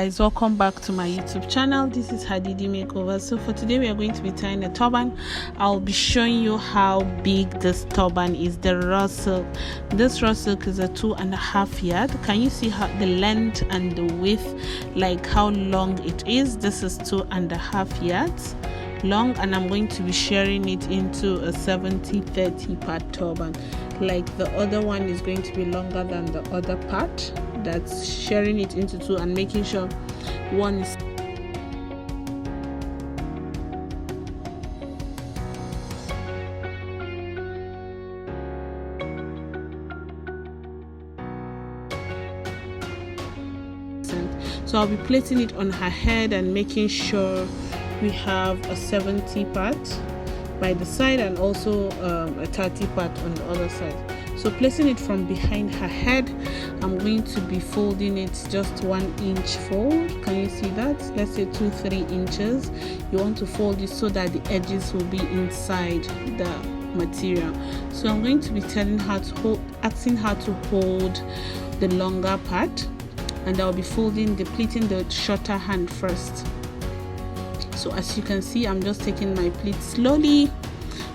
guys, welcome back to my YouTube channel. This is Hadidi Makeover. So for today we are going to be tying a turban. I'll be showing you how big this turban is, the raw silk. This raw silk is a 2.5 yard. Can you see how the length and the width, like how long it is? This is 2.5 yards long, and I'm going to be sharing it into a 70-30 part turban. Like the other one is going to be longer than the other part. That's sharing it into two and making sure one is so I'll be placing it on her head and making sure we have a 70 part by the side and also a 30 part on the other side. So placing it from behind her head, I'm going to be folding it just 1 inch fold. Can you see that? Let's say 2-3 inches. You want to fold it so that the edges will be inside the material. So I'm going to be telling her to hold, asking her to hold the longer part, and I'll be folding, pleating the shorter hand first. So as you can see, I'm just taking my pleat slowly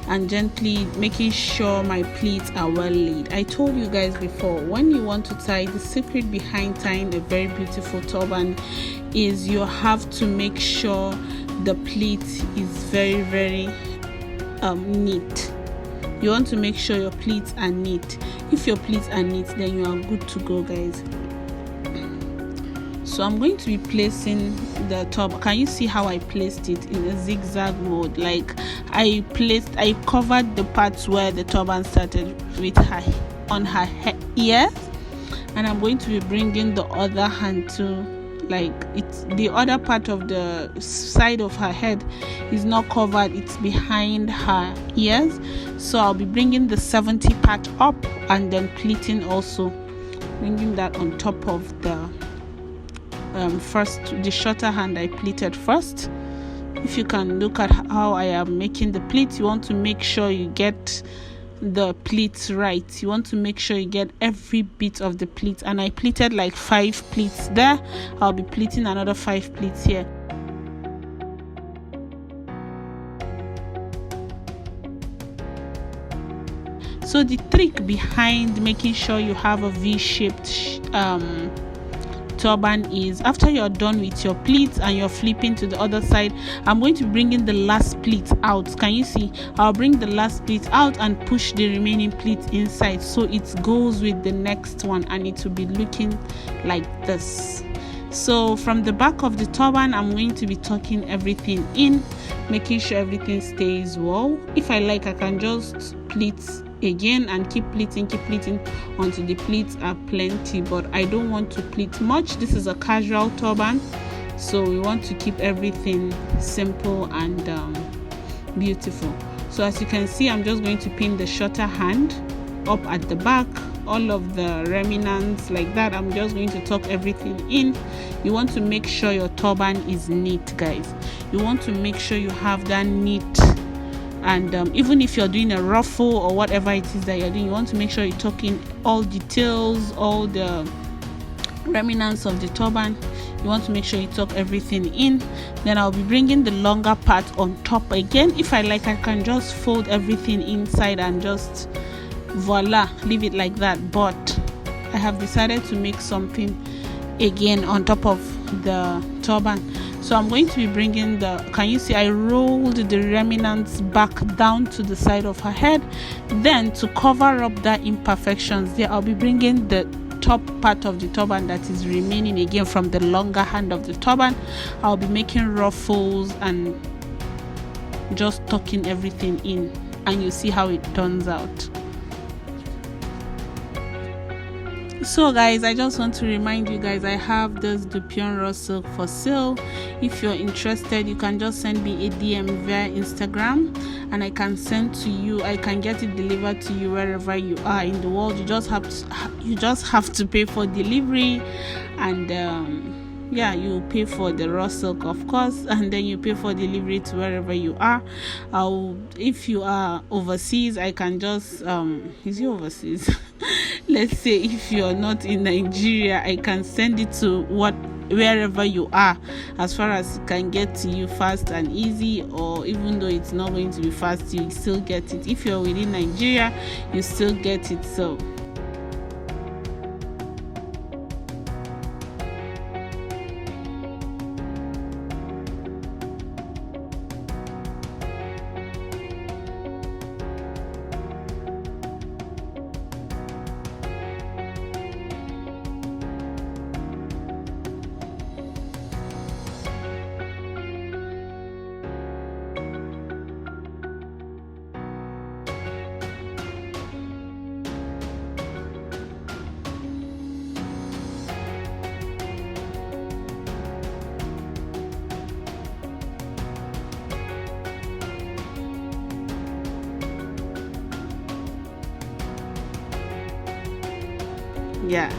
and gently, making sure my pleats are well laid. I told you guys before, when you want to tie, the secret behind tying a very beautiful turban is you have to make sure the pleat is very neat. You want to make sure your pleats are neat. If your pleats are neat, then you are good to go, guys. So I'm going to be placing the turban. Can you see how I placed it in a zigzag mode? Like I covered the parts where the turban started with her on her ears, and I'm going to be bringing the other hand to, like, it's the other part of the side of her head is not covered, it's behind her ears. So I'll be bringing the 70 part up and then pleating, also bringing that on top of the first, the shorter hand I pleated first. If you can look at how I am making the pleats, you want to make sure you get the pleats right. You want to make sure you get every bit of the pleats, and I pleated like 5 pleats there. I'll be pleating another 5 pleats here. So the trick behind making sure you have a V-shaped turban is, after you're done with your pleats and you're flipping to the other side, I'm going to be bringing the last pleat out. Can you see? I'll bring the last pleat out and push the remaining pleat inside, so it goes with the next one and it will be looking like this. So from the back of the turban, I'm going to be tucking everything in, making sure everything stays well. If I like, I can just pleat again and keep pleating until the pleats are plenty, but I don't want to pleat much. This is a casual turban, so we want to keep everything simple and beautiful. So as you can see, I'm just going to pin the shorter hand up at the back, all of the remnants like that. I'm just going to tuck everything in. You want to make sure your turban is neat, guys. You want to make sure you have that neat. And even if you're doing a ruffle or whatever it is that you're doing, you want to make sure you're tucking all details, all the remnants of the turban. You want to make sure you tuck everything in. Then I'll be bringing the longer part on top again. If I like, I can just fold everything inside and just voila, leave it like that. But I have decided to make something again on top of the turban. So I'm going to be bringing the, can you see, I rolled the remnants back down to the side of her head. Then to cover up the imperfections there, I'll be bringing the top part of the turban that is remaining again from the longer hand of the turban. I'll be making ruffles and just tucking everything in, and you see how it turns out. So guys, I just want to remind you guys, I have this Dupion raw silk for sale. If you're interested, you can just send me a DM via Instagram and I can send to you, I can get it delivered to you wherever you are in the world. You just have to pay for delivery, and yeah, you pay for the raw silk, of course, and then you pay for delivery to wherever you are. If you are overseas, I can just is you overseas? Let's say if you're not in Nigeria, I can send it to wherever you are, as far as it can get to you fast and easy, or even though it's not going to be fast, you still get it. If you're within Nigeria, you still get it. So yeah.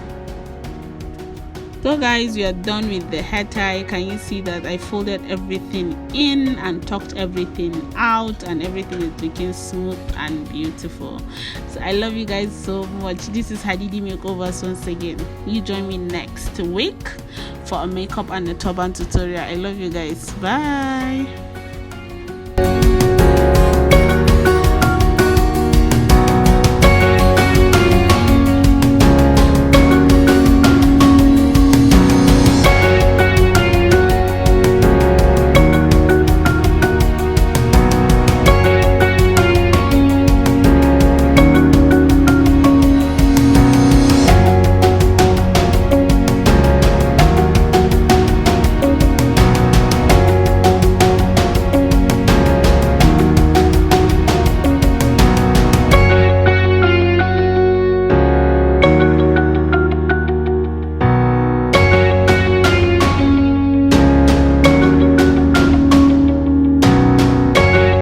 So guys, we are done with the hair tie. Can you see that I folded everything in and tucked everything out, and everything is looking smooth and beautiful. So I love you guys so much. This is Hadidi Makeovers once again. You join me next week for a makeup and a turban tutorial. I love you guys. Bye.